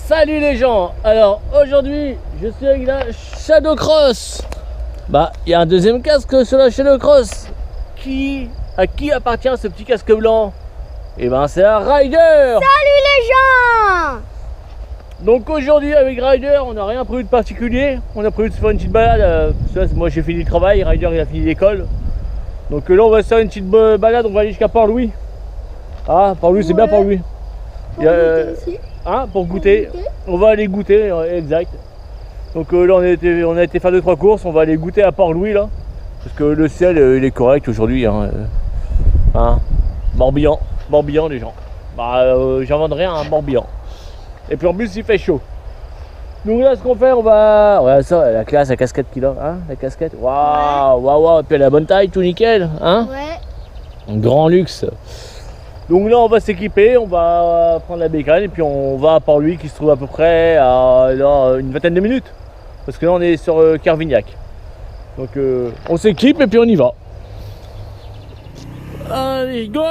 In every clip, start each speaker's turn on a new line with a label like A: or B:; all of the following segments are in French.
A: Salut les gens. Alors aujourd'hui je suis avec la Shadow Cross. Bah il y a un deuxième casque sur la Shadow Cross. À qui appartient ce petit casque blanc? Et ben c'est à Ryder.
B: Salut les gens.
A: Donc aujourd'hui avec Ryder on n'a rien prévu de particulier. On a prévu de se faire une petite balade. Moi j'ai fini le travail, Ryder il a fini l'école. Donc là on va se faire une petite balade, on va aller jusqu'à Port-Louis. Ah Port-Louis c'est bien Port-Louis. Pour goûter. On va aller goûter, exact. Donc là on a été faire 2-3 courses, on va aller goûter à Port-Louis là. Parce que le ciel il est correct aujourd'hui. Morbihan les gens. J'invente rien, Morbihan. Et puis en plus il fait chaud. Donc là ce qu'on fait, on va. Ouais ça, la classe, la casquette qu'il a, la casquette. Waouh. Et puis elle a la bonne taille, tout nickel,
B: Ouais.
A: Un grand luxe. Donc là on va s'équiper, on va prendre la bécane et puis on va à Port-Louis qui se trouve à peu près à une vingtaine de minutes. Parce que là on est sur Kervignac. Donc on s'équipe et puis on y va. Allez, go.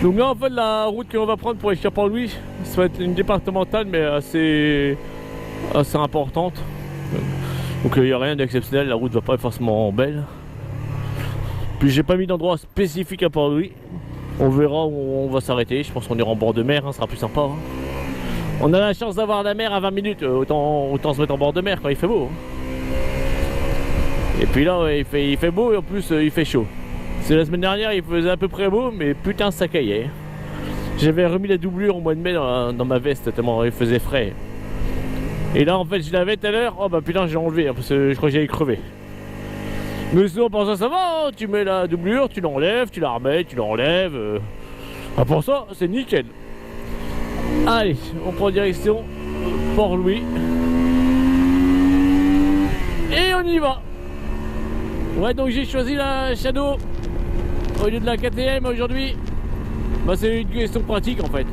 A: Donc là en fait la route qu'on va prendre pour aller jusqu'à Port-Louis, ça va être une départementale mais assez importante. Donc il n'y a rien d'exceptionnel, la route va pas être forcément belle. Puis j'ai pas mis d'endroit spécifique à Port-Louis. On verra où on va s'arrêter, je pense qu'on ira en bord de mer, ça sera plus sympa. On a la chance d'avoir la mer à 20 minutes, autant se mettre en bord de mer quand il fait beau. Et puis là il fait beau et en plus il fait chaud. C'est la semaine dernière il faisait à peu près beau mais putain ça caillait. J'avais remis la doublure au mois de mai dans ma veste tellement il faisait frais. Et là en fait je l'avais tout à l'heure, oh bah putain j'ai enlevé parce que je crois que j'allais crever. Mais sinon pour ça va, tu mets la doublure, tu l'enlèves, tu la remets, tu l'enlèves. Pour ça c'est nickel. Allez, on prend direction Port-Louis. Et on y va. Ouais donc j'ai choisi la Shadow au lieu de la KTM aujourd'hui. C'est une question pratique en fait.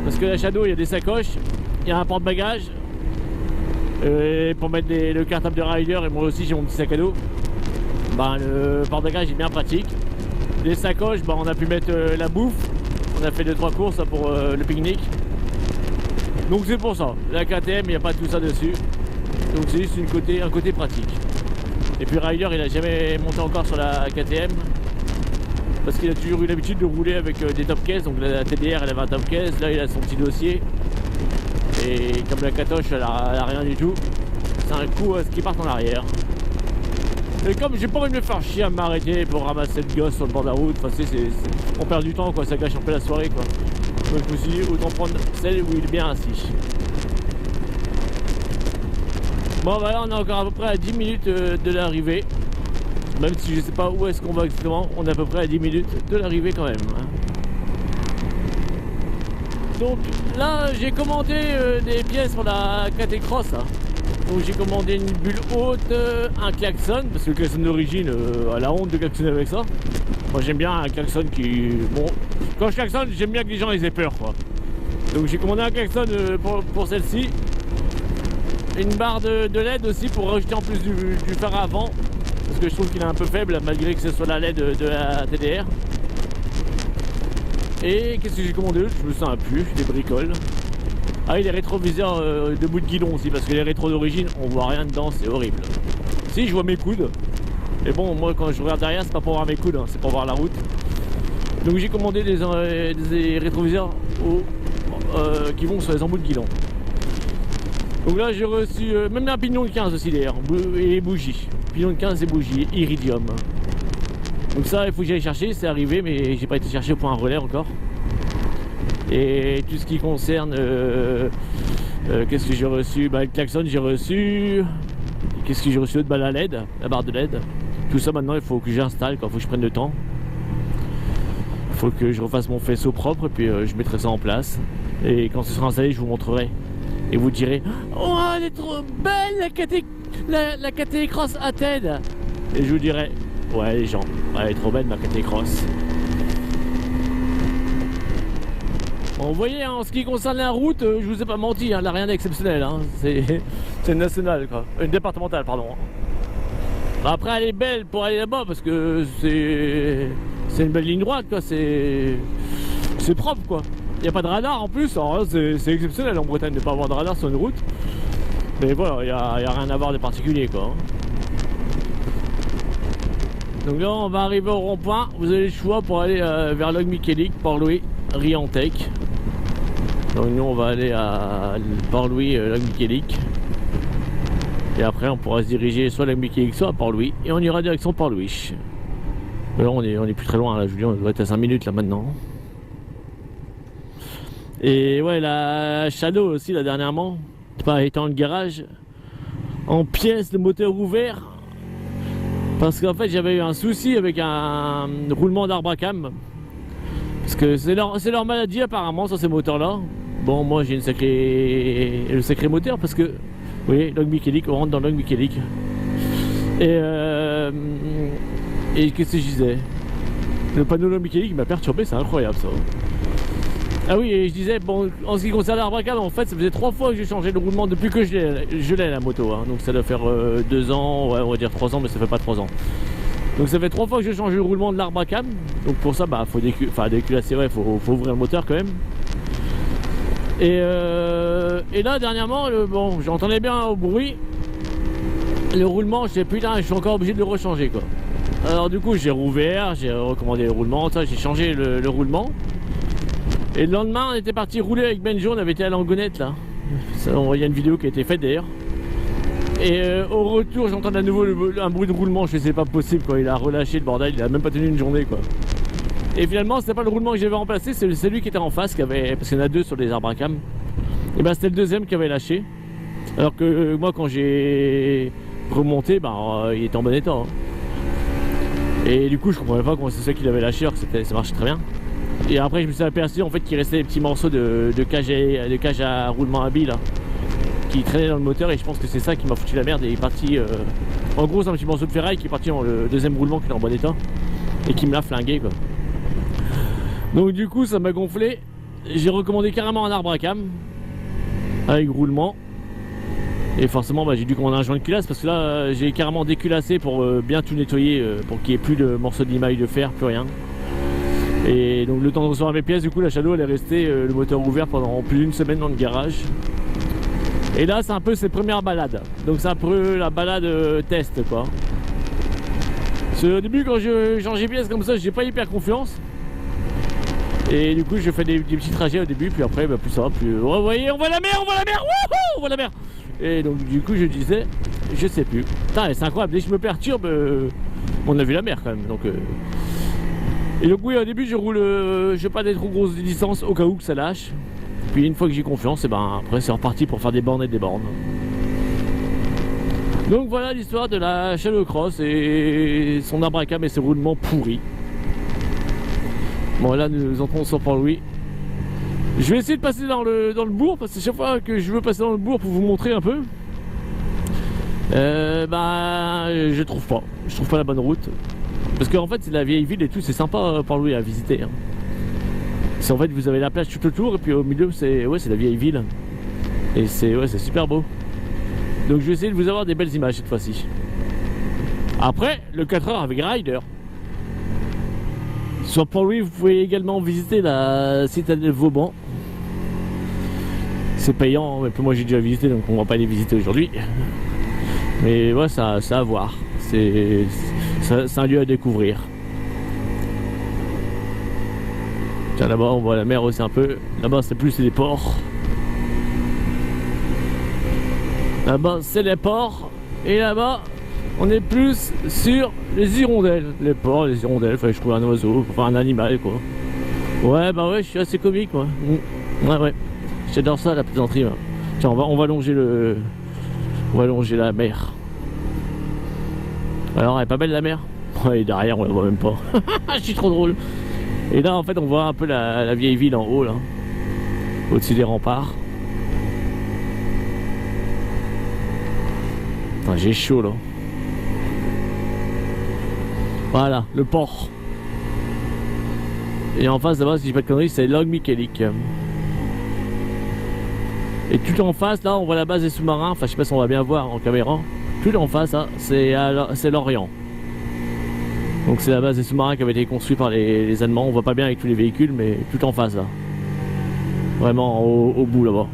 A: Parce que la Shadow il y a des sacoches, il y a un porte-bagages. Et pour mettre le cartable de Ryder et moi aussi j'ai mon petit sac à dos. Le porte-bagages est bien pratique. Les sacoches, on a pu mettre la bouffe. On a fait 2-3 courses pour le pique-nique. Donc c'est pour ça. La KTM il n'y a pas tout ça dessus. Donc c'est juste un côté pratique. Et puis Ryder il a jamais monté encore sur la KTM. Parce qu'il a toujours eu l'habitude de rouler avec des top cases. Donc la TDR elle avait un top case. Là il a son petit dossier. Et comme la catoche elle a rien du tout, c'est un coup à ce qui part en arrière. Et comme j'ai pas envie de me faire chier à m'arrêter pour ramasser le gosse sur le bord de la route, on perd du temps quoi, ça gâche un peu la soirée quoi. Donc je me suis dit autant prendre celle où il est bien assis. Bon là on est encore à peu près à 10 minutes de l'arrivée. Même si je sais pas où est-ce qu'on va exactement, on est à peu près à 10 minutes de l'arrivée quand même. Donc là j'ai commandé des pièces pour la KT Cross. Donc j'ai commandé une bulle haute, un klaxon, parce que le klaxon d'origine a la honte de klaxonner avec ça. Moi j'aime bien un klaxon qui... Bon, quand je klaxonne j'aime bien que les gens ils aient peur quoi. Donc j'ai commandé un klaxon pour celle-ci. Une barre de LED aussi pour rajouter en plus du phare avant. Parce que je trouve qu'il est un peu faible malgré que ce soit la LED de la TDR. Et qu'est-ce que j'ai commandé? Je me sens plus, des bricoles. Ah oui, les rétroviseurs de bout de guidon aussi, parce que les rétros d'origine, on voit rien dedans, c'est horrible. Si, je vois mes coudes. Mais bon, moi quand je regarde derrière, c'est pas pour voir mes coudes, c'est pour voir la route. Donc j'ai commandé des rétroviseurs qui vont sur les embouts de guidon. Donc là j'ai reçu même un pignon de 15 aussi d'ailleurs, et bougies. Pignon de 15 et bougies, iridium. Donc ça il faut que j'aille chercher, c'est arrivé mais j'ai pas été chercher au point relais encore. Et tout ce qui concerne qu'est-ce que j'ai reçu, le klaxon j'ai reçu. Qu'est-ce que j'ai reçu d'autre? La LED, la barre de LED. Tout ça maintenant il faut que j'installe, il faut que je prenne le temps. Il faut que je refasse mon faisceau propre et puis je mettrai ça en place. Et quand ce sera installé je vous montrerai. Et vous direz, oh elle est trop belle la KT Cross Athènes. Et je vous dirai, ouais les gens, elle est trop belle ma KT Cross. Bon, vous voyez, en ce qui concerne la route, je vous ai pas menti, elle n'a rien d'exceptionnel. C'est national quoi, une départementale pardon. Après elle est belle pour aller là-bas parce que c'est une belle ligne droite quoi, c'est propre quoi. Il n'y a pas de radar en plus, alors là c'est exceptionnel en Bretagne de ne pas avoir de radar sur une route. Mais voilà, il n'y a rien à voir de particulier quoi. Donc là on va arriver au rond-point, vous avez le choix pour aller vers Locmiquélic, Port-Louis, Riantec. Donc nous on va aller à Port-Louis, Locmiquélic. Et après on pourra se diriger soit à Locmiquélic soit à Port-Louis. Et on ira direction Port-Louis. Là on est plus très loin là Julien, on doit être à 5 minutes là maintenant. Et ouais la Shadow aussi là dernièrement, pas étant le garage, en pièces de moteur ouvert. Parce qu'en fait j'avais eu un souci avec un roulement d'arbre à cam. Parce que c'est leur maladie apparemment sur ces moteurs là. Bon moi j'ai le sacré moteur parce que vous voyez Locmiquélic, on rentre dans Locmiquélic. Et qu'est-ce que je disais, le panneau Locmiquélic m'a perturbé, c'est incroyable ça. Ah oui, et je disais, bon, en ce qui concerne l'arbre à cam, en fait, ça faisait 3 fois que j'ai changé le roulement depuis que je l'ai la moto. Hein. Donc ça doit faire 2 ans, ouais, on va dire 3 ans, mais ça fait pas 3 ans. Donc ça fait 3 fois que j'ai changé le roulement de l'arbre à cam. Donc pour ça, bah, faut déculasser, ouais, faut ouvrir le moteur quand même. Et là, dernièrement, bon, j'entendais bien au bruit. Le roulement, je sais putain, je suis encore obligé de le rechanger, quoi. Alors du coup, j'ai rouvert, j'ai recommandé le roulement, ça, j'ai changé le roulement. Et le lendemain, on était parti rouler avec Benjo, on avait été à Langonette là. Il y a une vidéo qui a été faite d'ailleurs. Et au retour, j'entends à nouveau un bruit de roulement, je sais c'est pas possible quoi. Il a relâché le bordel, il a même pas tenu une journée quoi. Et finalement, c'était pas le roulement que j'avais remplacé, c'est celui qui était en face, parce qu'il y en a 2 sur les arbres à cam. Et ben c'était le deuxième qui avait lâché. Alors que moi, quand j'ai remonté, il était en bon état. Hein. Et du coup, je comprenais pas comment c'est ça qu'il avait lâché, alors que ça marchait très bien. Et après je me suis aperçu en fait qu'il restait des petits morceaux de cage à roulement à billes là, qui traînaient dans le moteur, et je pense que c'est ça qui m'a foutu la merde. Et il est parti en gros c'est un petit morceau de ferraille qui est parti dans le deuxième roulement qui est en bon état et qui me l'a flingué quoi. Donc du coup ça m'a gonflé, j'ai recommandé carrément un arbre à cam avec roulement. Et forcément j'ai dû commander un joint de culasse parce que là j'ai carrément déculassé pour bien tout nettoyer, pour qu'il n'y ait plus de morceaux d'émail de fer, plus rien. Et donc le temps de recevoir mes pièces, du coup la Shadow elle est restée le moteur ouvert pendant plus d'une semaine dans le garage. Et là c'est un peu ses premières balades. Donc c'est un peu la balade test quoi. Au début quand je change les pièces comme ça, j'ai pas hyper confiance. Et du coup je fais des petits trajets au début, puis après plus ça va, plus. Oh, vous voyez, on voit la mer, on voit la mer, wouhou, on voit la mer. Et donc du coup je disais, je sais plus. Putain c'est incroyable, dès que je me perturbe, on a vu la mer quand même. Donc et donc oui au début je roule, je fais pas des trop grosses distances au cas où que ça lâche. Puis une fois que j'ai confiance, et ben après c'est reparti pour faire des bornes et des bornes. Donc voilà l'histoire de la Shadow Cross et son arbre à cam et ses roulements pourris. Bon là nous entrons sur Port-Louis. Je vais essayer de passer dans le bourg parce que chaque fois que je veux passer dans le bourg pour vous montrer un peu, je trouve pas la bonne route. Parce qu'en fait c'est la vieille ville et tout, c'est sympa Port-Louis à visiter. Hein. En fait vous avez la plage tout autour et puis au milieu c'est la vieille ville. Et c'est super beau. Donc je vais essayer de vous avoir des belles images cette fois-ci. Après le 4h avec Rider. Sur Port-Louis vous pouvez également visiter la citadelle Vauban. C'est payant, mais moi j'ai déjà visité donc on va pas les visiter aujourd'hui. Mais ouais ça à voir. C'est un lieu à découvrir. Tiens là-bas on voit la mer aussi un peu. Là-bas c'est des ports. Là-bas c'est les ports. Et là-bas on est plus sur les hirondelles. Les ports, les hirondelles, fallait que je trouve un oiseau, enfin un animal quoi. Ouais bah ouais je suis assez comique moi. Ouais. J'adore ça la plaisanterie. Hein. Tiens on va longer la mer. Alors elle est pas belle la mer? Ouais et derrière on la voit même pas. Je suis trop drôle. Et là en fait on voit un peu la vieille ville en haut là. Au-dessus des remparts. Enfin, j'ai chaud là. Voilà, le port. Et en face là-bas, si je dis pas de conneries, c'est Locmiquélic. Et tout en face là, on voit la base des sous-marins. Enfin, je sais pas si on va bien voir en caméra. Tout en face, là, c'est Lorient. Donc c'est la base des sous-marins qui avait été construite par les Allemands. On voit pas bien avec tous les véhicules, mais tout en face là. Vraiment au bout là-bas.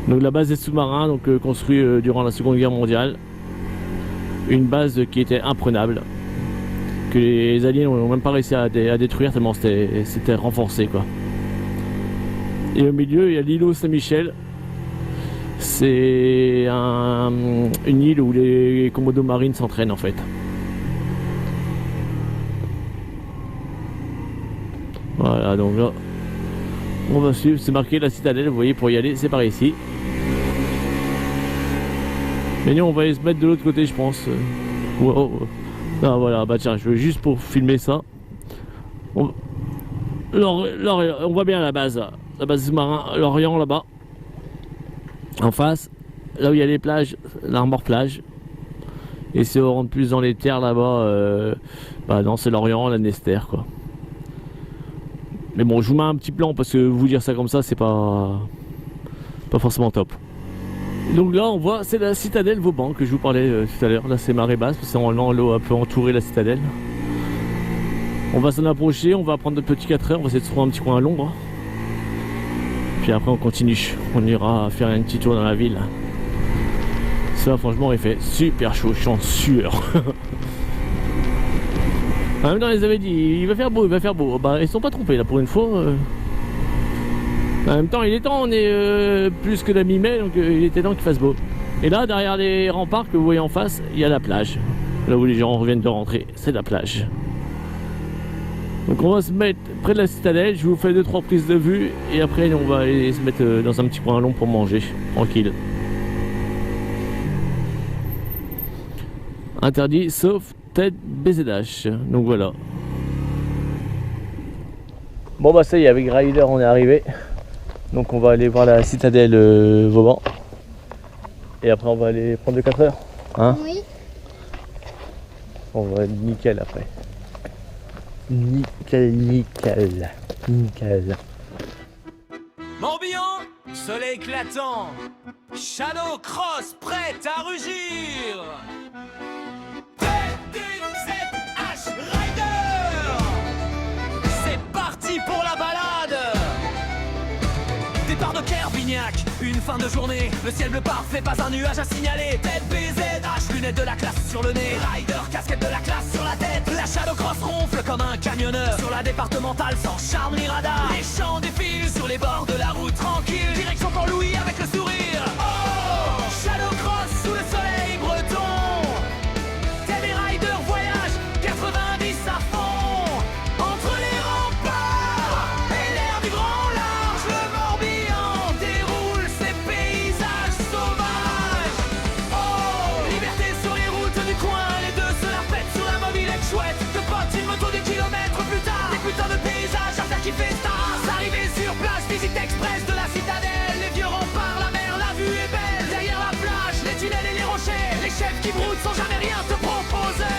A: Donc la base des sous-marins, donc construite durant la Seconde Guerre mondiale. Une base qui était imprenable. Que les Alliés n'ont même pas réussi à détruire tellement c'était renforcé quoi. Et au milieu il y a l'îlot Saint-Michel. C'est une île où les commandos marines s'entraînent en fait. Voilà, donc là on va suivre, c'est marqué la citadelle, vous voyez, pour y aller c'est par ici. Mais nous on va aller se mettre de l'autre côté je pense. Wow. Ah voilà, bah tiens, je veux juste pour filmer ça. On voit bien la base sous-marin, l'Orient là-bas. En face, là où il y a les plages, l'Armor plage. Et si on rentre plus dans les terres là-bas, bah non, c'est l'Orient, la Nester quoi. Mais bon, je vous mets un petit plan parce que vous dire ça comme ça, c'est pas forcément top. Donc là, on voit, c'est la citadelle Vauban que je vous parlais tout à l'heure. Là, c'est marée basse parce que l'eau a peu entouré la citadelle. On va s'en approcher, on va prendre notre petit 4 heures, on va essayer de trouver un petit coin à l'ombre. Puis après, on continue. On ira faire un petit tour dans la ville. Ça, franchement, il fait super chaud, je suis en sueur. En même temps, ils avaient dit, il va faire beau, il va faire beau. Bah, ils sont pas trompés là pour une fois. En même temps, il est temps, on est plus que la mi-mai, donc il était temps qu'il fasse beau. Et là, derrière les remparts que vous voyez en face, il y a la plage. Là où les gens reviennent de rentrer, c'est la plage. Donc on va se mettre près de la citadelle, je vous fais 2-3 prises de vue, et après on va aller se mettre dans un petit coin long pour manger, tranquille. Interdit, sauf tête BZH, donc voilà. Bon bah ça y est, avec Rider on est arrivé. Donc on va aller voir la citadelle Vauban. Et après on va aller prendre le 4 heures. Hein?
B: Oui.
A: On va être nickel après. Nickel.
C: Morbihan, soleil éclatant. Shadow Cross prête à rugir. ZH Rider. C'est parti pour la balade. Départ de Kervignac, une fin de journée. Le ciel bleu parfait, pas un nuage à signaler. Tête BZH, lunettes de la classe sur le nez. Rider, casquette de la classe sur la tête. La Shadow Cross ronfle comme un camionneur. Sur la départementale sans charme ni radar. Les champs défilent sur les bords de la route tranquille. Direction Port-Louis avec le sourire. Oh, Shadow Cross sous le soleil breton. TV Rider voyage 90 à fond. Entre les remparts et l'air du grand large, le Morbihan déroule ses paysages sauvages. Oh, liberté sur les routes du coin, les deux se la pètent sur la mobilette chouette. De potes, une moto des kilomètres plus tard, des putains de paysages à faire kiffer stars. Arrivé sur place, visite express de la citadelle. Les vieux remparts, la mer, la vue est belle. Derrière la plage, les tunnels et les rochers, les chefs qui broutent sans jamais rien te proposer.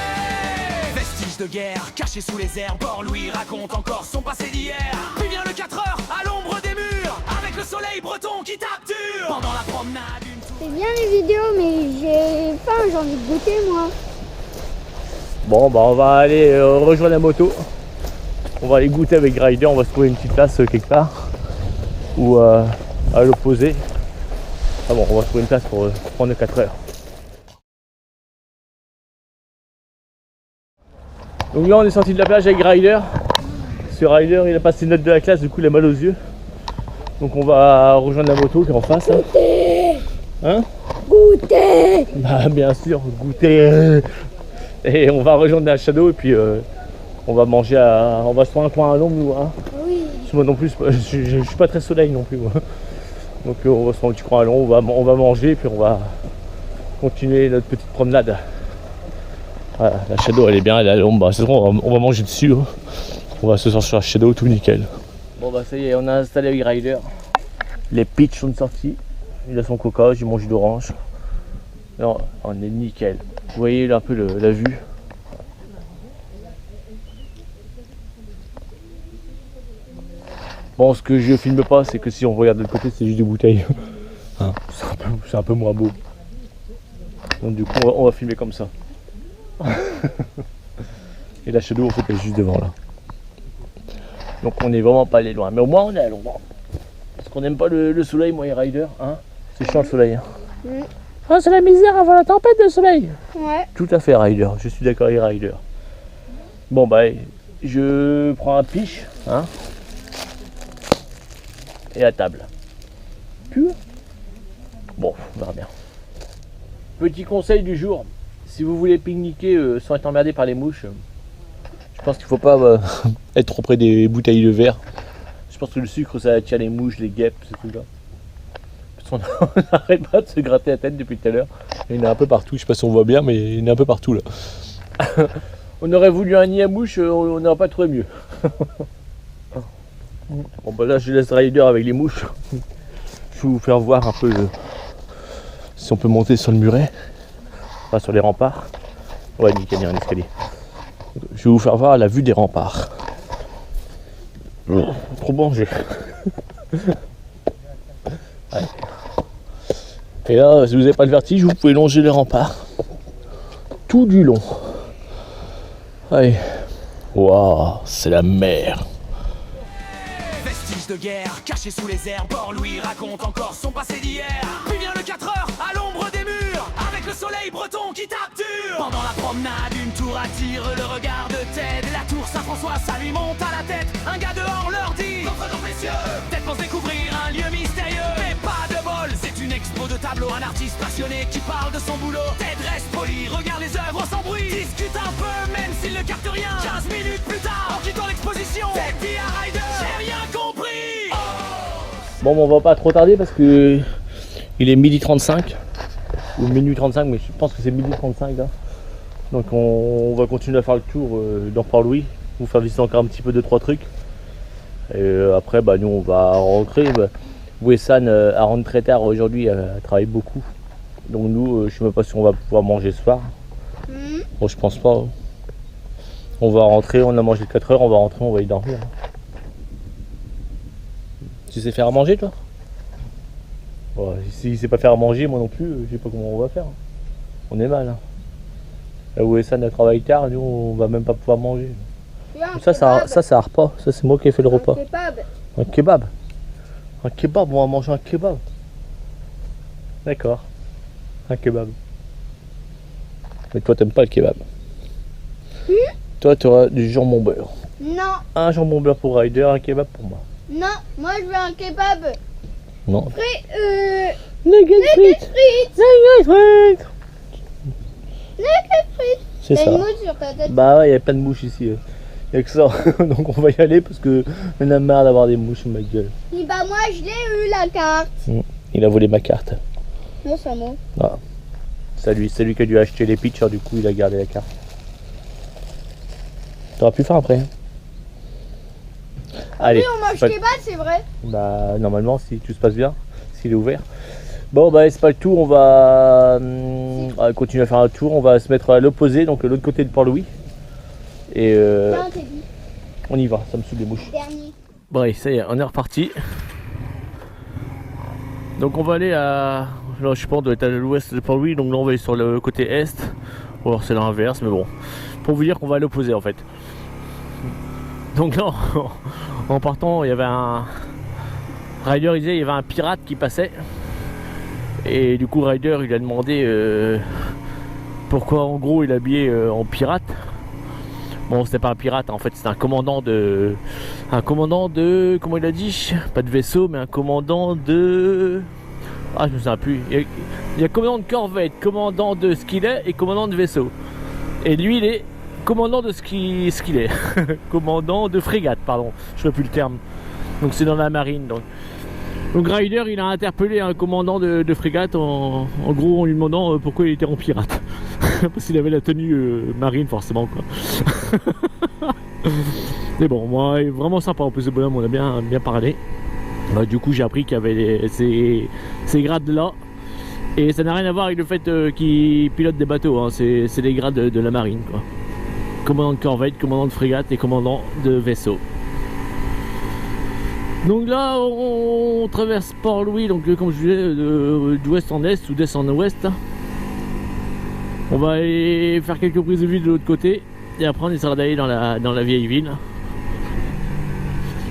C: Vestiges de guerre, cachés sous les airs, Port-Louis raconte encore son passé d'hier. Puis vient le 4 heures, à l'ombre des murs, avec le soleil breton qui tape dur. Pendant la promenade, une tour...
B: C'est bien les vidéos, mais j'ai faim, j'ai envie de goûter moi.
A: Bon bah on va aller rejoindre la moto. On va aller goûter avec Rider, on va se trouver une petite place quelque part. Ou à l'opposé. Ah bon, on va trouver une place pour prendre 4 heures. Donc là on est sorti de la plage avec Rider. Ce Rider il a passé une note de la classe, du coup il a mal aux yeux. Donc on va rejoindre la moto qui est en face. Hein, hein?
B: Goûter.
A: Bah bien sûr, goûter. Et on va rejoindre la Shadow et puis on va manger on va se prendre un coin à l'ombre nous. Hein.
B: Oui.
A: Parce que moi non plus, je suis pas très soleil non plus. Moi. Donc on va se prendre un petit coin à l'ombre, on va manger et puis on va continuer notre petite promenade. Voilà, la Shadow elle est bien, elle est à l'ombre. Bah, c'est bon, on va manger dessus. Hein. On va se sortir sur la Shadow, tout nickel. Bon bah ça y est, on a installé avec Rider. Les pitchs sont sortis. Il a son coca, j'ai mon jus d'orange. Non, on est nickel. Vous voyez là un peu la vue. Bon, ce que je filme pas, c'est que si on regarde de l'autre côté, c'est juste des bouteilles. Hein, c'est un peu moins beau. Donc du coup, on va filmer comme ça. Et la Shadow en fait elle est juste devant là. Donc on n'est vraiment pas allé loin. Mais au moins on est à l'ombre. Parce qu'on n'aime pas le soleil, moi et Ryder. Hein, c'est chiant le soleil. Hein. Ah, c'est la misère avant la tempête de soleil.
B: Ouais.
A: Tout à fait Ryder, je suis d'accord avec Ryder. Bon bah je prends un piche. Hein, et à table. Pur. Bon, on verra bien. Petit conseil du jour. Si vous voulez pique-niquer sans être emmerdé par les mouches, je pense qu'il ne faut pas être trop près des bouteilles de verre. Je pense que le sucre ça attire les mouches, les guêpes, ces trucs-là. On n'arrête pas de se gratter la tête depuis tout à l'heure. Il y en a un peu partout, je sais pas si on voit bien, mais il y en a un peu partout là. On aurait voulu un nid à mouche, on n'aurait pas trouvé mieux. Bon bah là je laisse Ryder avec les mouches. Je vais vous faire voir un peu si on peut monter sur le muret. Pas sur les remparts. Ouais, nickel, il y a un escalier. Je vais vous faire voir la vue des remparts. Trop bon, j'ai. Ouais. Et là, si vous n'avez pas le vertige, vous pouvez longer les remparts tout du long. Allez. Waouh, c'est la mer.
C: Vestiges de guerre, cachés sous les airs, Port-Louis raconte encore son passé d'hier. Puis vient le 4 heures, à l'ombre des murs, avec le soleil breton qui tape dur. Pendant la promenade, une tour attire le regard de Ted. La tour Saint-François, ça lui monte à la tête. Un gars dehors leur dit: notre nom précieux. Ted pense découvrir un lieu mystérieux. Mais pas de bol, c'est une expo de tableaux. Un artiste passionné qui parle de son boulot. Ted reste poli, regarde les œuvres sans bruit. Discute un peu, même s'il ne capte rien. 15 minutes plus tard, en quittant l'exposition, Ted dit à Ryder: j'ai rien compris.
A: Bon, on va pas trop tarder parce que il est 12h35 ou minuit 35, mais je pense que c'est 12h35 là. Donc on va continuer à faire le tour dans Port-Louis, vous faire visiter encore un petit peu 2-3 trucs. Et après nous on va rentrer. Wessan rentre très tard aujourd'hui, elle travaille beaucoup. Donc nous je sais même pas si on va pouvoir manger ce soir. Bon, je pense pas. Hein. On va rentrer, on a mangé 4 heures, on va rentrer, on va y dormir. Tu sais faire à manger toi? Ouais, si il sait pas faire à manger, moi non plus, je sais pas comment on va faire. On est mal. Hein. Là où Wessan a travaillé tard, nous on va même pas pouvoir manger. Ça a repas, ça c'est moi qui ai fait le repas. Un kebab. Un kebab, on va manger un kebab. D'accord. Un kebab. Mais toi t'aimes pas le kebab. Toi tu auras du jambon beurre.
B: Non.
A: Un jambon beurre pour Ryder, un kebab pour moi.
B: Non, moi je veux un kebab.
A: Non.
B: Nuggets frites.
A: C'est
B: T'as
A: ça.
B: une mouche sur ta tête.
A: Bah ouais, il y a plein de mouches ici. Il y a que ça. Donc on va y aller parce que on a marre d'avoir des mouches sur ma gueule.
B: Oui, bah moi je l'ai eu la carte.
A: Il a volé ma carte.
B: Non, c'est moi.
A: Ah. C'est lui qui a dû acheter les pitchers, du coup il a gardé la carte. T'auras pu faire après. Allez.
B: Oui, on mange kebab, c'est vrai.
A: Bah normalement si tout se passe bien, s'il est ouvert. Bon bah c'est pas le tour, on va continuer à faire un tour, on va se mettre à l'opposé, donc l'autre côté de Port-Louis. Et
B: Non, t'es dit.
A: on y va, ça me saoule les mouches.
B: Dernier.
A: Bon allez, ça y est, on est reparti. Donc on va aller à... Là je pense qu'on doit être à l'ouest de Port-Louis, donc là on va aller sur le côté est. Ou alors c'est l'inverse, mais bon. Pour vous dire qu'on va à l'opposé en fait. Donc là, en partant, il y avait un... Ryder il disait il y avait un pirate qui passait. Et du coup Ryder il a demandé pourquoi en gros il est habillé en pirate. Bon c'était pas un pirate en fait, c'était un commandant de... Comment il a dit? Pas de vaisseau mais un commandant de... Ah je me souviens plus. Il y a commandant de corvette, commandant de skillet et commandant de vaisseau. Et lui il est commandant de ce qu'il est. Commandant de frégate pardon. Je sais plus le terme. Donc c'est dans la marine donc. Donc Ryder il a interpellé un commandant de frégate en gros en lui demandant pourquoi il était en pirate. Parce qu'il avait la tenue marine forcément quoi. Mais bon moi vraiment sympa en plus ce bonhomme, on a bien parlé. Du coup j'ai appris qu'il y avait ces grades là. Et ça n'a rien à voir avec le fait qu'il pilote des bateaux, hein. C'est des grades de la marine quoi. Commandant de corvette, commandant de frégate et commandant de vaisseau. Donc là on traverse Port-Louis, donc comme je disais d'ouest en est ou d'est en ouest. On va aller faire quelques prises de vue de l'autre côté Et après on essaiera d'aller dans la vieille ville.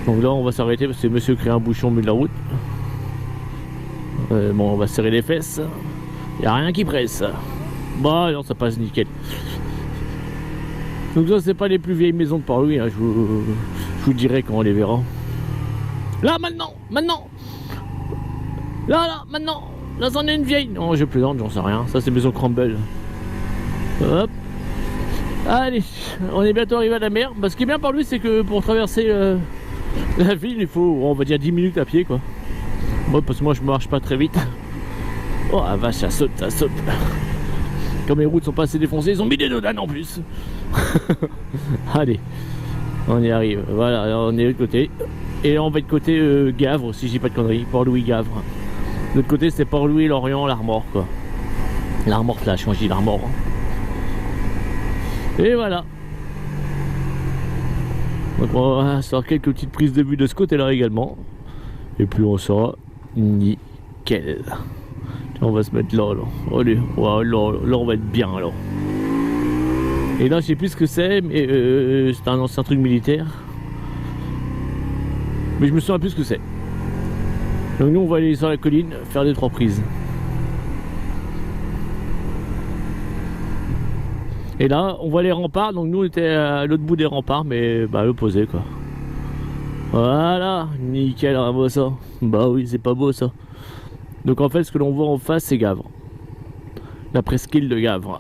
A: Donc là on va s'arrêter parce que monsieur crée un bouchon au milieu de la route. Bon, on va serrer les fesses. Il n'y a rien qui presse. Bah non, ça passe nickel. Donc ça c'est pas les plus vieilles maisons de Port-Louis, hein. Je vous dirai quand on les verra. Là maintenant. Là maintenant. Là c'en est une vieille. Non, je plaisante, j'en sais rien. Ça c'est maison Crumble. Hop. Allez, on est bientôt arrivé à la mer. Bah, ce qui est bien par lui, c'est que pour traverser la ville, il faut, on va dire, 10 minutes à pied, quoi. Moi, parce que moi, je marche pas très vite. Oh la vache, ça saute. Comme les routes sont pas assez défoncées, ils ont mis des dodanes en plus. Allez, on y arrive. Voilà, on est de l'autre côté. Et là, on va être côté Gavre, si je dis pas de conneries. Port-Louis, Gavre. De l'autre côté, c'est Port-Louis, Lorient, l'Armor, quoi. L'Armor Flash, moi je dis l'Armor. Et voilà. Donc on va faire quelques petites prises de vue de ce côté-là également. Et puis on sera nickel. On va se mettre là. Allez, là on va être bien alors. Et là je sais plus ce que c'est, mais c'est un ancien truc militaire. Mais je me souviens plus ce que c'est. Donc nous on va aller sur la colline faire 2-3 prises. Et là, on voit les remparts, donc nous on était à l'autre bout des remparts, mais bah à l'opposé quoi. Voilà, nickel, bravo ça. Bah oui, c'est pas beau ça. Donc en fait, ce que l'on voit en face, c'est Gavre. La presqu'île de Gavre.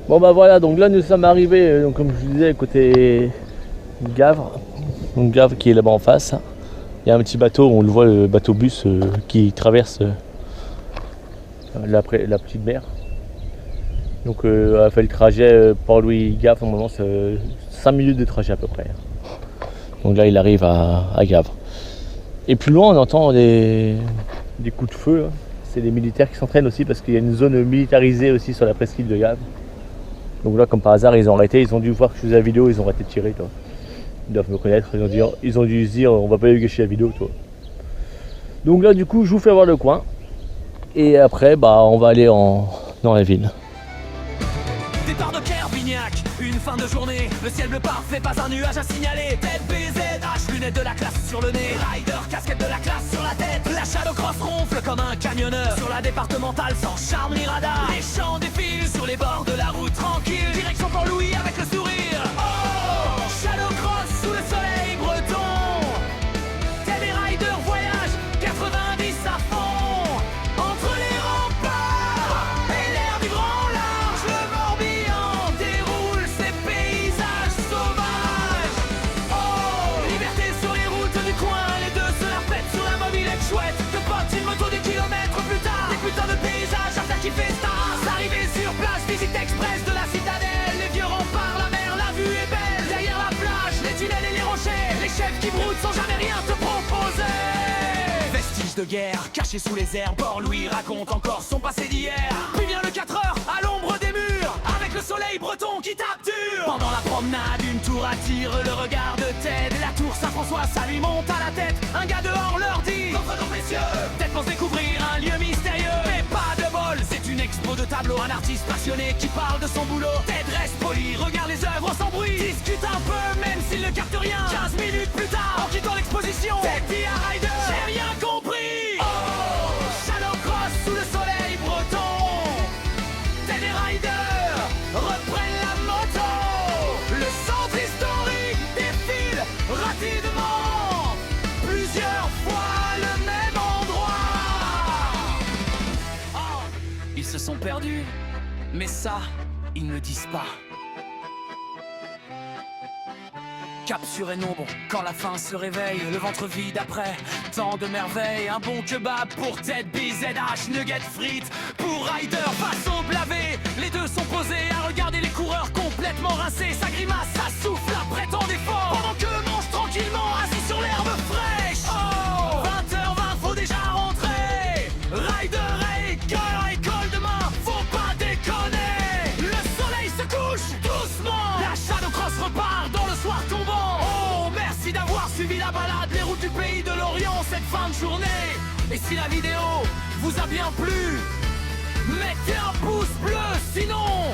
A: Bon bah voilà, donc là nous sommes arrivés, donc comme je vous disais, côté Gavre. Donc Gavre qui est là-bas en face. Il y a un petit bateau, on le voit, le bateau bus qui traverse la petite mer. Donc on a fait le trajet Port-Louis-Gavre, normalement c'est 5 minutes de trajet à peu près. Donc là il arrive à Gavre. Et plus loin on entend des coups de feu. Hein. C'est des militaires qui s'entraînent aussi parce qu'il y a une zone militarisée aussi sur la presqu'île de Gavre. Donc là comme par hasard ils ont arrêté, ils ont dû voir que je faisais la vidéo, ils ont arrêté de tirer. Toi. Ils doivent me connaître, ils ont dû se dire on va pas gâcher la vidéo toi. Donc là du coup je vous fais voir le coin. Et après bah on va aller dans la ville.
C: Départ de Kervignac, une fin de journée, le ciel bleu parfait, pas un nuage à signaler. Tête BZH, lunettes de la classe sur le nez, rider, casquette de la classe sur la tête. La Shadow Cross ronfle comme un camionneur sur la départementale sans charme ni radar. Les champs défilent sur les bords de la route tranquille, direction Port-Louis avec le sourire. Oh, Shadow Cross sous le soleil breton. Ted et Rider voyage 90 à fond entre les remparts et l'air du grand large. Le Morbihan déroule ses paysages sauvages. Oh, liberté sur les routes du coin, les deux se la pètent sur la mobilette chouette. De potes, une moto des kilomètres plus tard, des putains de paysages à faire kiffer stars. Arrivé sur place, visite express de la citadelle. Les vieux remparts, la mer, la vue est belle. Derrière la plage, les tunnels et les rochers, les chefs qui broutent sans jamais rien te proposer. Vestiges de guerre, cachés sous les airs, Port-Louis raconte encore son passé d'hier. Puis vient le 4 heures, à l'ombre des murs, avec le soleil breton qui tape dur. Pendant la promenade, une tour attire le regard de Ted. La tour Saint-François, ça lui monte à la tête. Un gars dehors leur dit votre nom précieux. Ted pense découvrir un lieu mystérieux, mais pas de bol, c'est une expo de tableaux. Un artiste passionné qui parle de son boulot. Ted reste poli, regarde les œuvres sans bruit, discute un peu même s'il ne capte rien. 15 minutes plus tard, en quittant l'exposition, Ted dit à Rider j'ai rien compris. Oh, Shadow Cross sous le soleil breton. Ted et Rider reprennent la moto. Le centre historique défile rapidement. Plusieurs fois le même endroit. Oh, ils se sont perdus, mais ça, ils ne le disent pas. Cap sur Hénon, quand la faim se réveille, le ventre vide après tant de merveilles. Un bon kebab pour Ted BZH, nuggets frites pour Rider, face au blavé. Les deux sont posés à regarder les coureurs complètement rincés. Sa grimace, ça souffle après tant d'efforts, pendant que mange tranquillement assis sur l'herbe fraîche. Oh, 20h20, faut déjà rentrer. Rider et cœur à école demain, faut pas déconner. Le soleil se couche doucement, la Shadow Cross repart dans le soir tombant. Oh, merci d'avoir suivi la balade, les routes du pays de l'Orient cette fin de journée. Et si la vidéo vous a bien plu, mettez un pouce bleu, sinon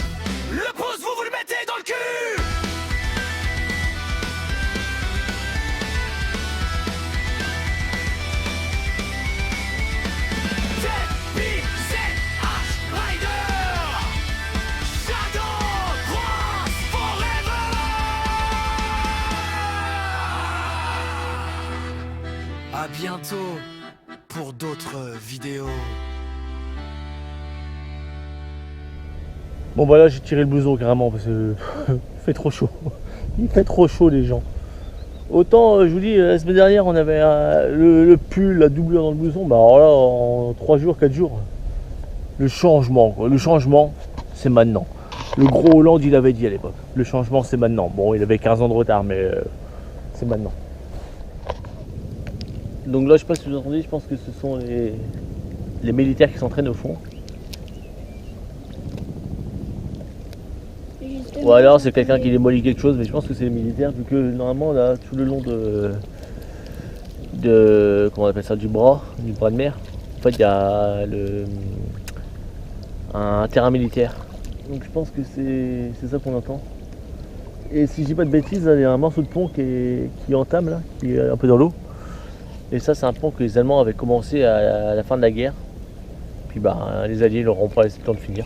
C: Le pouce, vous le mettez dans le cul. À bientôt pour d'autres vidéos.
D: Bon bah là j'ai tiré le blouson carrément parce que il fait trop chaud. Il fait trop chaud les gens. Autant je vous dis la semaine dernière on avait le pull, la doublure dans le blouson. Bah alors là en 3 jours, 4 jours. Le changement c'est maintenant. Le gros Hollande il avait dit à l'époque. Le changement c'est maintenant. Bon il avait 15 ans de retard mais c'est maintenant. Donc là je sais pas si vous entendez, je pense que ce sont les militaires qui s'entraînent au fond. Ou alors c'est quelqu'un qui démolit quelque chose, mais je pense que c'est les militaires, vu que normalement là, tout le long de comment on appelle ça, du bras de mer, en fait il y a un terrain militaire. Donc je pense que c'est ça qu'on entend. Et si je dis pas de bêtises, là, il y a un morceau de pont qui entame là, qui est un peu dans l'eau. Et ça c'est un pont que les Allemands avaient commencé à la fin de la guerre. Puis bah les Alliés n'auront pas laissé le temps de finir.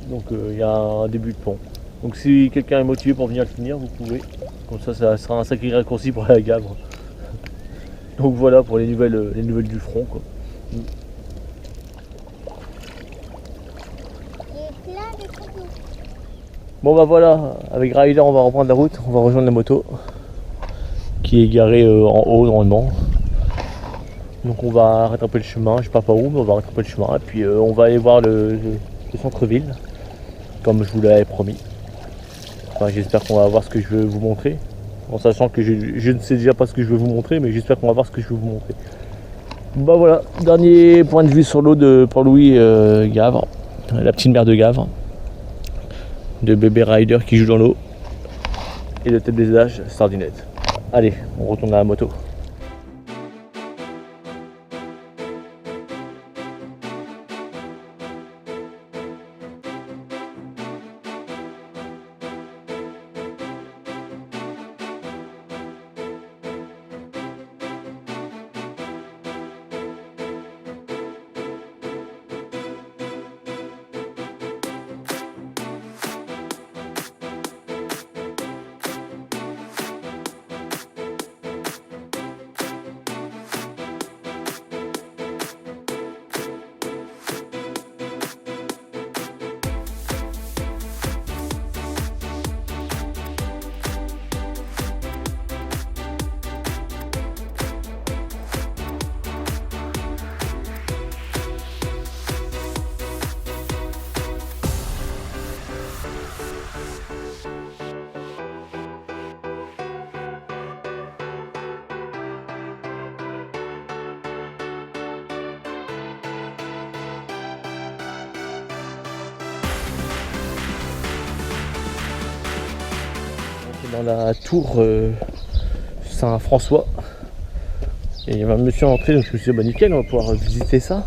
D: Donc il y a un début de pont. Donc si quelqu'un est motivé pour venir le finir, vous pouvez. Comme ça sera un sacré raccourci pour aller à Gavre. Donc voilà pour les nouvelles du front quoi. Bon bah voilà, avec Ryder on va reprendre la route, on va rejoindre la moto qui est garée en haut normalement. Donc on va rattraper le chemin, je sais pas par où, mais on va rattraper le chemin et puis on va aller voir le centre-ville comme je vous l'avais promis. Enfin, j'espère qu'on va voir ce que je veux vous montrer, en sachant que je ne sais déjà pas ce que je veux vous montrer, mais j'espère qu'on va voir ce que je veux vous montrer. Bah voilà, dernier point de vue sur l'eau de Port-Louis Gavre, la petite mer de Gavre, de bébé Ryder qui joue dans l'eau et de tête des âges Sardinette. Allez, on retourne à la moto. Dans la tour Saint-François et il y avait un monsieur entré, donc je me suis dit bah nickel, on va pouvoir visiter ça.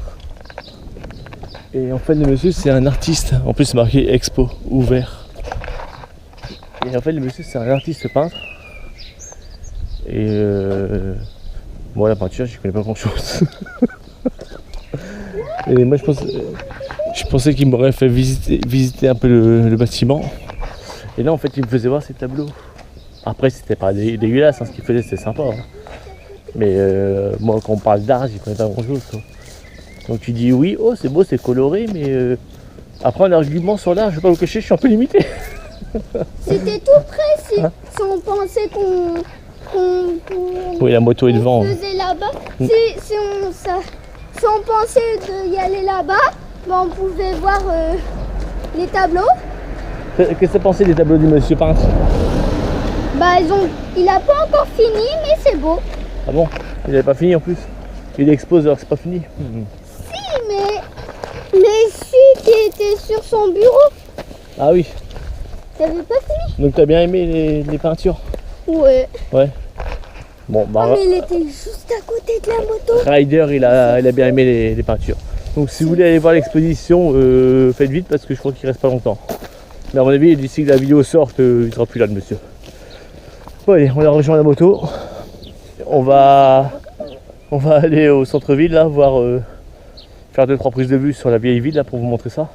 D: Et en fait le monsieur c'est un artiste, en plus c'est marqué expo ouvert. Et en fait le monsieur c'est un artiste peintre. Et moi la peinture j'y connais pas grand chose. Et moi je pensais qu'il m'aurait fait visiter un peu le bâtiment. Et là en fait il me faisait voir ses tableaux. Après c'était pas dégueulasse, hein, ce qu'il faisait c'était sympa. Hein. Mais moi quand on parle d'art j'y connais pas grand chose. Quoi. Donc tu dis oui, oh c'est beau, c'est coloré, mais après un argument sur l'art, je vais pas vous cacher, je suis un peu limité.
B: C'était tout près si, hein? Si on pensait qu'on
D: oui la moto est devant.
B: Faisait là-bas. Si on pensait d'y aller là-bas, ben on pouvait voir les tableaux.
D: Qu'est-ce que tu pensais des tableaux du monsieur peintre?
B: Bah il a pas encore fini, mais c'est beau.
D: Ah bon? Il avait pas fini en plus? Il expose alors que c'est pas fini?
B: Si, mais celui qui était sur son bureau.
D: Ah oui.
B: T'avais pas fini?
D: Donc t'as bien aimé les peintures?
B: Ouais.
D: Ouais. Bon bah.
B: Mais il était juste à côté de la moto.
D: Ryder il a bien aimé les peintures. Donc si vous voulez aller voir l'exposition, faites vite parce que je crois qu'il reste pas longtemps. Mais à mon avis, d'ici que la vidéo sorte, il sera plus là le monsieur. Bon allez, on a rejoint la moto. On va aller au centre-ville là, voir faire 2-3 prises de vue sur la vieille ville là pour vous montrer ça.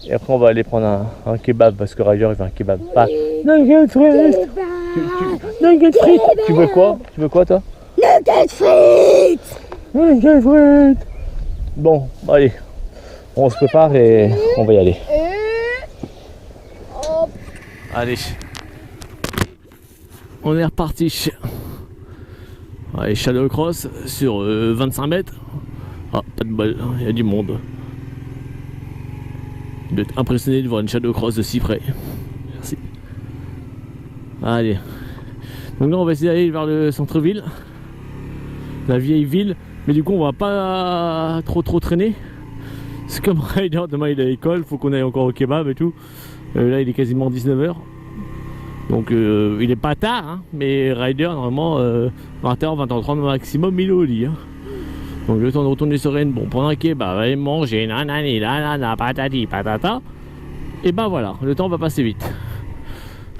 D: Et après on va aller prendre un kebab parce que Ryder il veut un kebab. Ah, nugget frites. Nugget frites. Tu veux quoi? Tu veux quoi toi?
B: Nugget frites.
D: Nugget frites. Bon, allez, on se prépare et on va y aller. Allez, on est reparti. Allez, Shadow Cross sur 25 mètres. Ah, pas de bol, il y a du monde. Il doit être impressionné de voir une Shadow Cross de si près. Merci. Allez. Donc là, on va essayer d'aller vers le centre-ville. La vieille ville. Mais du coup, on va pas trop traîner. C'est comme Ryder, demain il est à l'école, faut qu'on aille encore au kebab et tout. Là, il est quasiment 19h. Donc il est pas tard, hein, mais Ryder, normalement, 20h, 20h30 maximum, il est au lit. Hein. Donc le temps de retourner sereine, bon, prendre un kebab, aller manger, nanani, nanana, patati, patata. Et ben voilà, le temps va passer vite.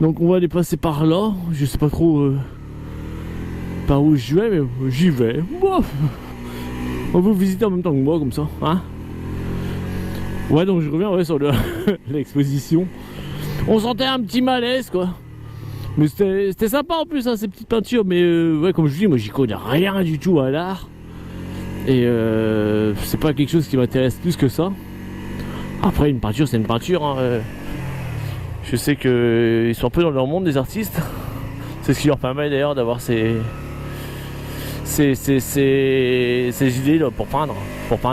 D: Donc on va aller passer par là, je sais pas trop par où je vais, mais j'y vais. Bof. On va vous visiter en même temps que moi, comme ça, hein. Ouais, donc je reviens sur l'exposition. On sentait un petit malaise, quoi. Mais c'était sympa en plus, hein, ces petites peintures. Mais ouais, comme je dis, moi j'y connais rien du tout à l'art. Et c'est pas quelque chose qui m'intéresse plus que ça. Après, une peinture, c'est une peinture. Hein, je sais qu'ils sont un peu dans leur monde, des artistes. C'est ce qui leur permet d'ailleurs d'avoir ces idées là, pour peindre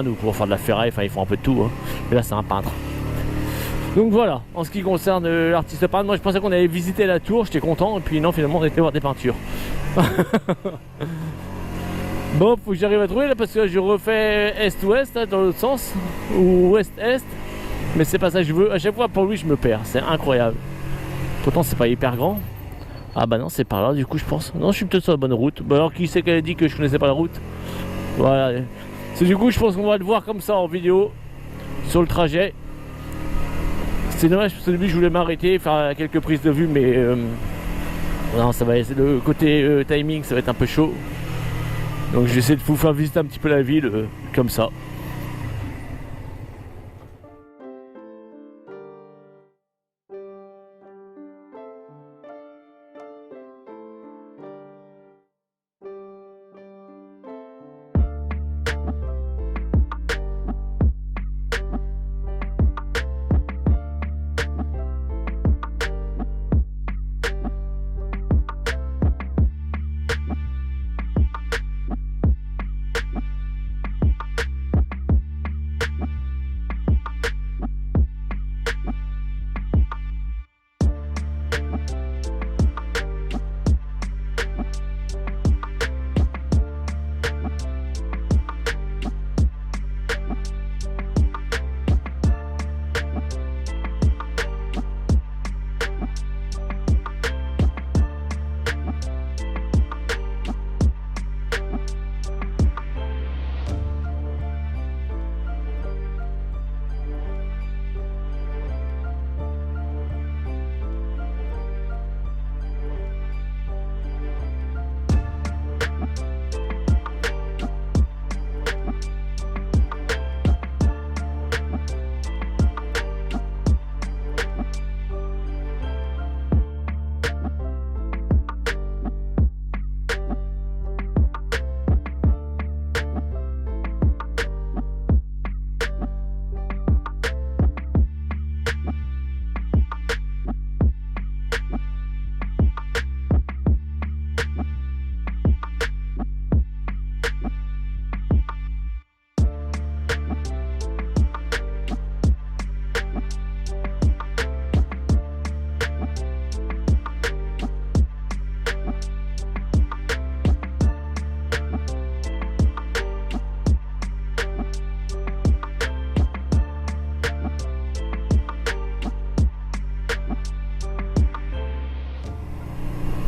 D: ou pour faire de la ferraille. Enfin, ils font un peu de tout. Hein. Mais là, c'est un peintre. Donc voilà, en ce qui concerne l'artiste peintre, moi je pensais qu'on allait visiter la tour, j'étais content, et puis non, finalement on était voir des peintures. Bon, faut que j'arrive à trouver là, parce que là, je refais est-ouest, dans l'autre sens, ou ouest-est, mais c'est pas ça que je veux. À chaque fois, pour lui, je me perds, c'est incroyable. Pourtant, c'est pas hyper grand. Ah bah non, c'est par là, du coup, je pense. Non, je suis peut-être sur la bonne route. Bah alors, qui c'est qu'elle a dit que je connaissais pas la route? Voilà. C'est du coup, je pense qu'on va le voir comme ça en vidéo, sur le trajet. C'est dommage parce que au début je voulais m'arrêter, faire quelques prises de vue, mais non, ça va être le côté timing, ça va être un peu chaud. Donc je vais essayer de vous faire visiter un petit peu la ville comme ça.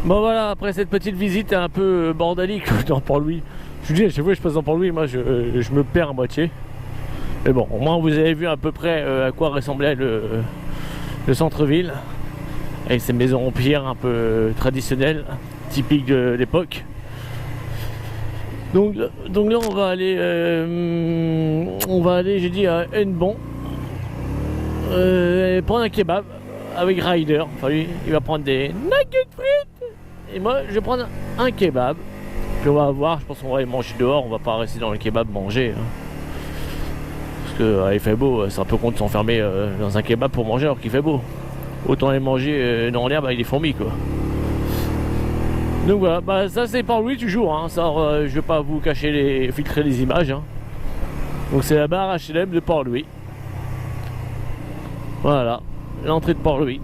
D: Bon voilà, après cette petite visite un peu bordélique dans Port-Louis, je vous dis à chaque fois que je passe dans Port-Louis, moi je me perds à moitié. Mais bon, au moins vous avez vu à peu près à quoi ressemblait
A: le centre-ville, avec ses maisons en pierre un peu traditionnelles, typiques de l'époque. Donc là on va aller j'ai dit à Hennebont, prendre un kebab avec Ryder. Enfin lui il va prendre des nuggets frites et moi je vais prendre un kebab. Puis on va voir, je pense qu'on va aller manger dehors, on va pas rester dans le kebab manger. Hein. Parce que il fait beau, c'est un peu con de s'enfermer dans un kebab pour manger alors qu'il fait beau. Autant aller manger dans l'herbe avec des fourmis quoi. Donc voilà, bah ça c'est Port-Louis toujours, hein. Ça, je vais pas vous cacher filtrer les images. Hein. Donc c'est la barre HLM de Port-Louis. Voilà, l'entrée de Port-Louis.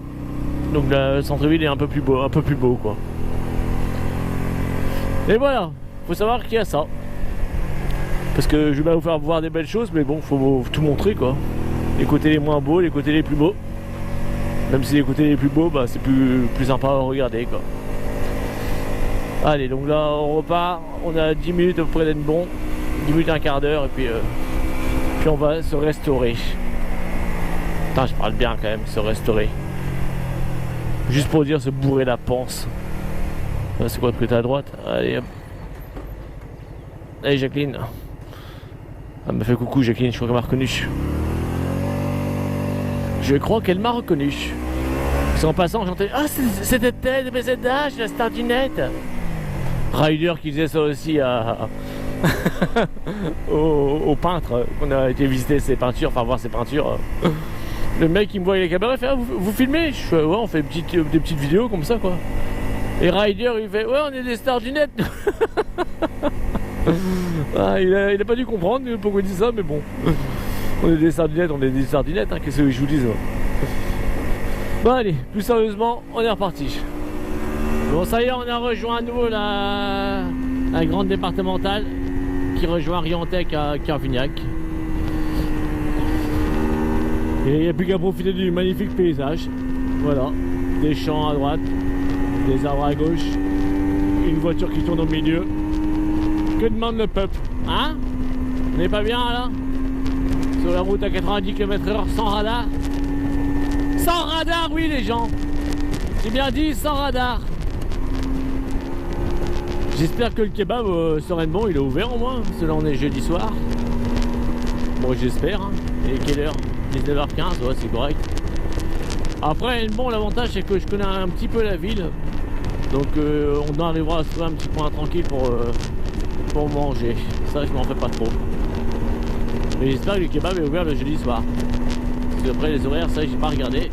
A: Donc le centre-ville est un peu plus beau quoi. Et voilà, faut savoir qu'il y a ça. Parce que je vais pas vous faire voir des belles choses, mais bon, faut tout montrer quoi. Les côtés les moins beaux, les côtés les plus beaux. Même si les côtés les plus beaux, bah c'est plus sympa à regarder quoi. Allez, donc là on repart, on a 10 minutes auprès d'Hennebont, 10 minutes, un quart d'heure, et puis on va se restaurer. Putain, je parle bien quand même, se restaurer. Juste pour dire se bourrer la panse. C'est quoi de côté à droite? Allez hop. Allez Jacqueline. Elle m'a fait coucou Jacqueline, je crois qu'elle m'a reconnu. Je crois qu'elle m'a reconnu. Parce qu'en passant j'entendais, ah c'était Ted BZH, la star du net. Ryder qui faisait ça aussi au peintre qu'on a été visiter ses peintures, enfin voir ses peintures. Le mec il me voit avec les caméras, il fait ah, vous filmez? Je fais ouais, on fait des petites vidéos comme ça quoi. Et Ryder il fait ouais, on est des stars du net. Ah, il a pas dû comprendre pourquoi il dit ça, mais bon. On est des stars du net, hein, qu'est-ce que je vous dis ça. Bon allez, plus sérieusement, on est reparti. Bon ça y est, on a rejoint à nouveau la grande départementale qui rejoint Riantec à Carvignac. Et il n'y a plus qu'à profiter du magnifique paysage. Voilà, des champs à droite, des arbres à gauche, une voiture qui tourne au milieu. Que demande le peuple? Hein? On n'est pas bien là? Sur la route à 90 km/h sans radar? Sans radar, oui les gens! J'ai bien dit sans radar! J'espère que le kebab sur Hennebont il est ouvert au moins, parce que là on est jeudi soir. Bon j'espère, hein. Et quelle heure? 19h15, ouais c'est correct. Après Hennebont l'avantage c'est que je connais un petit peu la ville. Donc on arrivera à se trouver un petit coin tranquille pour manger. Ça je m'en fais pas trop. Mais j'espère que le kebab est ouvert le jeudi soir. Parce que après les horaires ça j'ai pas regardé.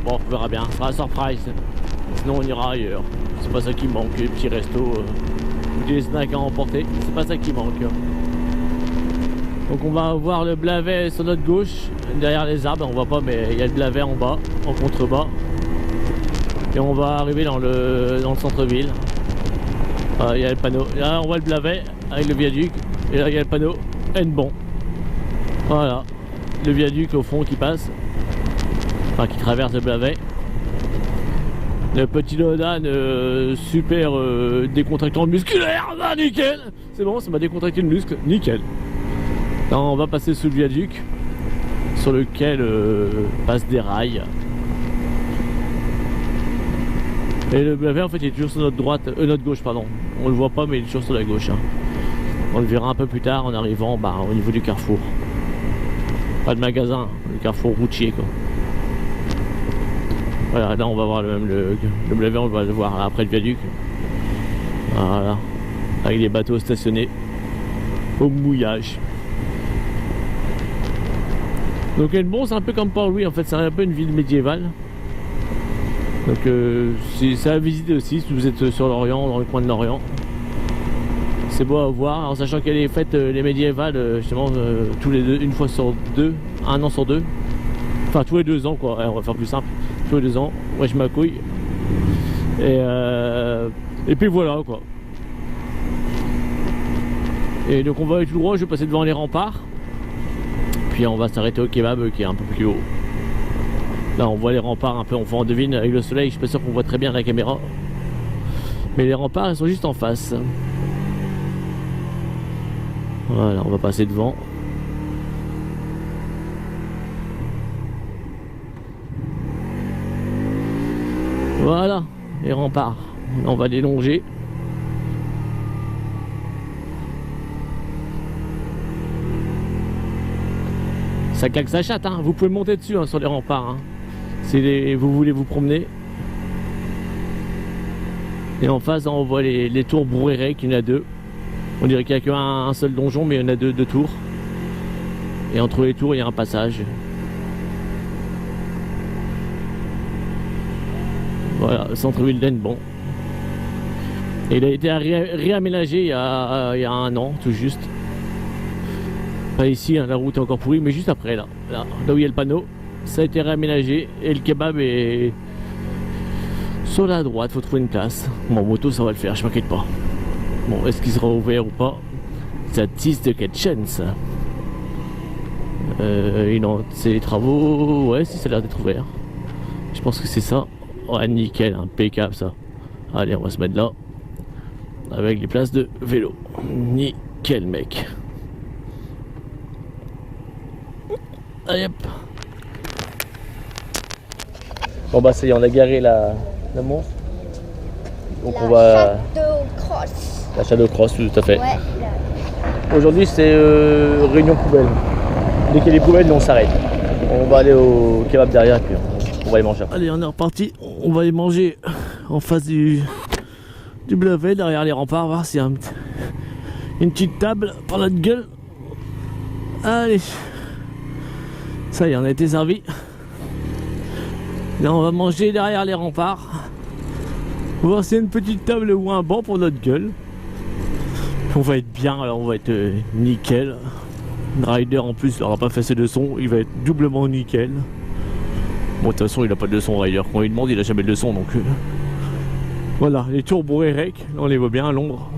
A: Bon on verra bien, ce sera surprise. Sinon on ira ailleurs. C'est pas ça qui manque, les petits restos, des snacks à emporter, c'est pas ça qui manque. Donc on va voir le Blavet sur notre gauche, derrière les arbres, on voit pas mais il y a le Blavet en bas, en contrebas. Et on va arriver dans le centre-ville. Il y a le panneau, là on voit le Blavet avec le viaduc, et là il y a le panneau Hennebont. Voilà, le viaduc au fond qui passe, enfin qui traverse le Blavet. Le petit Lodan super décontractant musculaire, ah, nickel. C'est bon, ça m'a décontracté le muscle, nickel. Là, on va passer sous le viaduc sur lequel passent des rails. Et le Blavet en fait il est toujours sur notre droite, notre gauche pardon. On le voit pas mais il est toujours sur la gauche. Hein. On le verra un peu plus tard en arrivant au niveau du carrefour. Pas de magasin, le carrefour routier quoi. Voilà, là on va voir le Blavet, on va le voir après le viaduc. Voilà, avec les bateaux stationnés au mouillage. Donc Hennebont c'est un peu comme Port-Louis en fait, c'est un peu une ville médiévale. Donc c'est à visiter aussi si vous êtes sur l'Orient, dans le coin de l'Orient. C'est beau à voir, en sachant qu'elle est faite les médiévales justement tous les deux, une fois sur deux, un an sur deux. Enfin tous les 2 ans quoi, on va faire plus simple. Tous les 2 ans, ouais je m'accouille. Et puis voilà quoi. Et donc on va aller tout droit, je vais passer devant les remparts. Puis on va s'arrêter au kebab qui est un peu plus haut. Là on voit les remparts un peu, on devine avec le soleil, je suis pas sûr qu'on voit très bien la caméra. Mais les remparts ils sont juste en face. Voilà, on va passer devant. Voilà, les remparts. On va les longer. Ça claque sa chatte, hein. Vous pouvez monter dessus hein, sur les remparts. Hein. Si vous voulez vous promener. Et en face, on voit les tours Bourrérec, il y en a deux. On dirait qu'il n'y a qu'un seul donjon, mais il y en a deux tours. Et entre les tours, il y a un passage. Voilà, centre-ville d'Hennebon. Et il a été réaménagé il y a 1 an, tout juste. Pas ici, hein, la route est encore pourrie, mais juste après, là où il y a le panneau, ça a été réaménagé et le kebab est sur la droite. Faut trouver une place. Bon, moto, ça va le faire, je m'inquiète pas. Bon, est-ce qu'il sera ouvert ou pas? Ça tisse de quelle chaîne, ça? C'est les travaux. Ouais, si, ça a l'air d'être ouvert. Je pense que c'est ça. Ouais, nickel, impeccable ça. Allez, on va se mettre là. Avec les places de vélo. Nickel, mec. Allez hop.
D: Bon bah ça y est, on a garé la monstre. Donc on va...
B: Shadowcross.
D: La Shadowcross, tout à fait.
B: Ouais.
D: Aujourd'hui c'est réunion poubelle. Dès qu'il y a les poubelles, nous on s'arrête. On va aller au kebab derrière et puis on va aller manger.
A: Allez, on est reparti. On va aller manger en face du Blavet, derrière les remparts, voir s'il y a une petite table pour notre gueule. Allez. Ça y est, on a été servi. Là, on va manger derrière les remparts. On va voir s'il y a une petite table ou un banc pour notre gueule. On va être bien, alors on va être nickel. Rider en plus, il n'aura pas fait ses leçons, il va être doublement nickel. Bon, de toute façon, il n'a pas de leçon, Rider. Quand il demande, il n'a jamais de leçon, donc... Voilà, les tours Bourrérec, on les voit bien à l'ombre.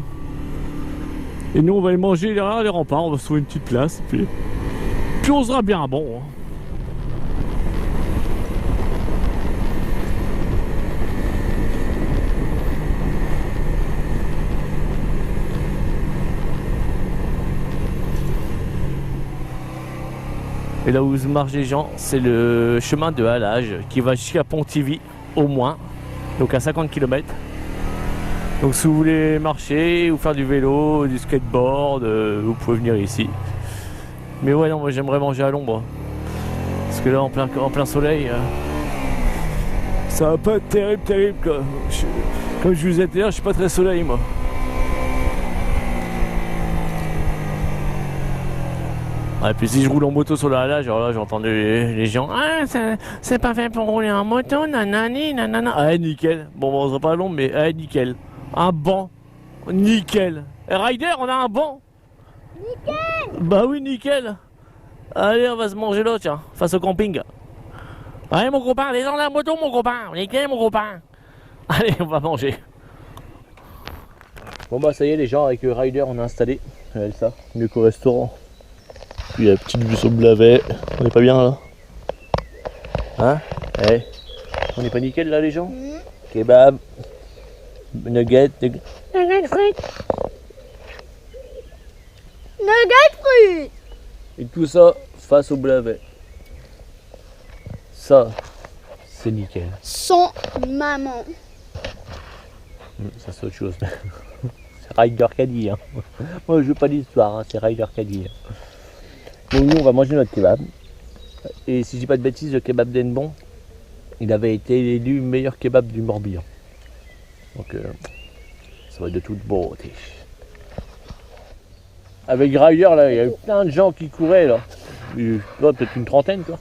A: Et nous, on va aller manger derrière les remparts, on va se trouver une petite place, puis on sera bien bon. Hein. Et là où marchent les gens, c'est le chemin de halage qui va jusqu'à Pontivy au moins, donc à 50 km. Donc si vous voulez marcher ou faire du vélo, du skateboard, vous pouvez venir ici. Mais ouais, non, moi j'aimerais manger à l'ombre. Parce que là en plein soleil, ça va pas être terrible quoi. Comme je vous ai dit, je suis pas très soleil moi. Et puis si je roule en moto sur la halage, alors là j'ai entendu les gens. Ah, c'est pas fait pour rouler en moto, nanani, nanana. Ah, nickel. Bon, on sera pas long, mais nickel. Un banc, nickel. Et Rider, on a un banc. Nickel. Bah oui, nickel. Allez, on va se manger là, tiens, face au camping. Allez, mon copain, descends de la moto, mon copain. Nickel, mon copain. Allez, on va manger.
D: Bon bah ça y est, les gens, avec Rider, on a installé. Regardez ça, mieux qu'au restaurant. Puis la petite vue sur le Blavet, on est pas bien là? Hein? Eh, on est pas nickel là les gens? Kebab, nuggets frites.
B: Nugget fruit.
D: Et tout ça face au Blavet. Ça, c'est nickel.
B: Sans maman.
D: Ça c'est autre chose. C'est Rider qui a dit. Hein. Moi je veux pas d'histoire, hein. C'est Rider qui a dit. Donc nous on va manger notre kebab. Et si je dis pas de bêtises, le kebab d'Hennebon, il avait été élu meilleur kebab du Morbihan. Donc ça va être de toute beauté. Avec Rider là, il y a eu plein de gens qui couraient là. Peut-être une trentaine quoi.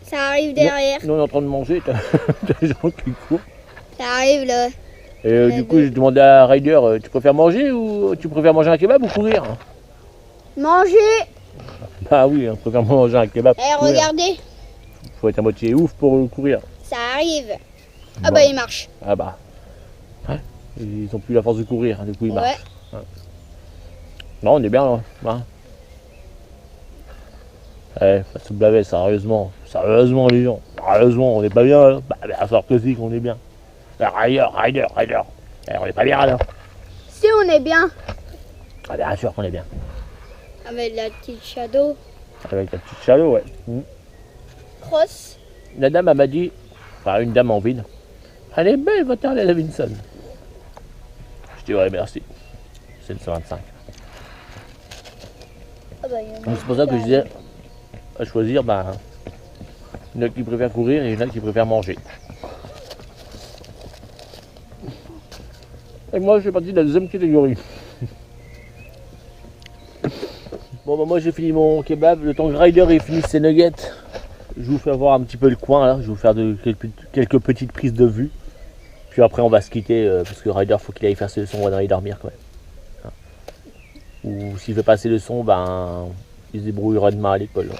B: Ça arrive derrière.
D: Nous on est en train de manger, t'as des gens qui courent.
B: Ça arrive là.
D: Et du coup, je demandais à Rider, tu préfères manger ou tu préfères manger un kebab ou courir?
B: Manger.
D: Bah oui, on préfère manger un kebab.
B: Eh, regardez.
D: Faut être à moitié ouf pour courir.
B: Ça arrive. Ah
D: Bon.
B: bah il marche.
D: Ah bah. Ouais. Ils ont plus la force de courir, hein, du coup ils marchent. Ouais. Non, on est bien là. Hein. Ouais, face au Blavet, sérieusement les gens. Sérieusement, on est pas bien là. Bah bien sûr que si qu'on est bien. Rider. Eh, on est pas bien là.
B: Si on est bien.
D: Ah bien sûr qu'on est bien.
B: Avec la petite shadow.
D: Avec la petite Shadow, ouais.
B: Cross.
D: La dame elle m'a dit, enfin une dame en ville, Elle est belle votre Harley Davidson. Je dis ouais merci. C'est une 125.
B: Ah bah, il y en a
D: Donc c'est pour ça que je disais à choisir, ben, il y en a qui préfèrent courir et il y en a qui préfèrent manger. Et moi je fais partie de la deuxième catégorie. Bon bah moi j'ai fini mon kebab, le temps que Ryder ait fini ses nuggets, je vous fais voir un petit peu le coin là, je vais vous faire quelques petites prises de vue. Puis après on va se quitter parce que Ryder faut qu'il aille faire ses leçons, on va aller dormir quand même. Ou s'il fait pas ses leçons, ben il se débrouillera demain à l'école.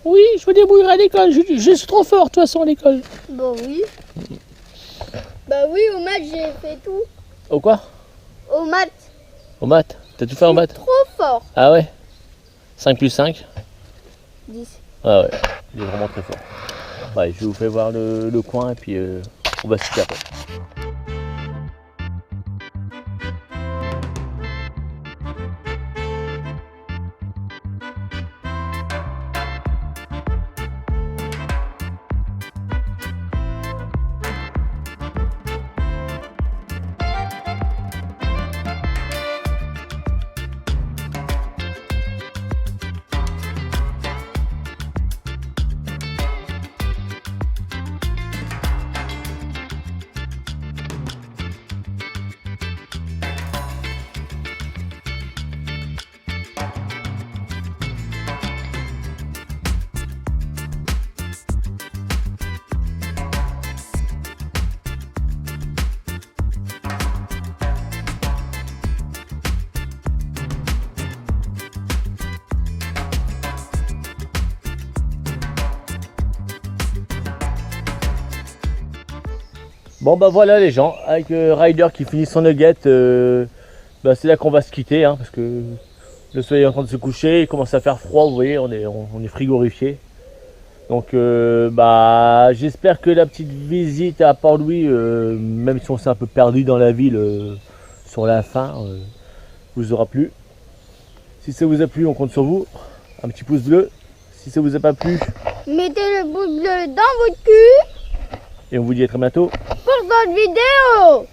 D: Oui, je me débrouillerai à l'école, je suis trop fort de toute façon à l'école.
B: Bah oui. Bah oui, au maths j'ai fait tout.
D: Au quoi?
B: Au maths.
D: Au maths? T'as tout fait en maths?
B: Trop fort.
D: Ah ouais? 5 plus 5?
B: 10.
D: Ah ouais, il est vraiment très fort. Ouais, je vous fais voir le coin et puis on va se quitter après. Bon bah voilà les gens, avec Ryder qui finit son nugget, bah c'est là qu'on va se quitter hein, parce que le soleil est en train de se coucher, il commence à faire froid, vous voyez, on est frigorifié. Donc bah j'espère que la petite visite à Port-Louis, même si on s'est un peu perdu dans la ville sur la fin, vous aura plu. Si ça vous a plu, on compte sur vous. Un petit pouce bleu. Si ça vous a pas plu,
B: Mettez le pouce bleu dans votre cul
D: et on vous dit à très bientôt.
B: pour d'autres vidéos.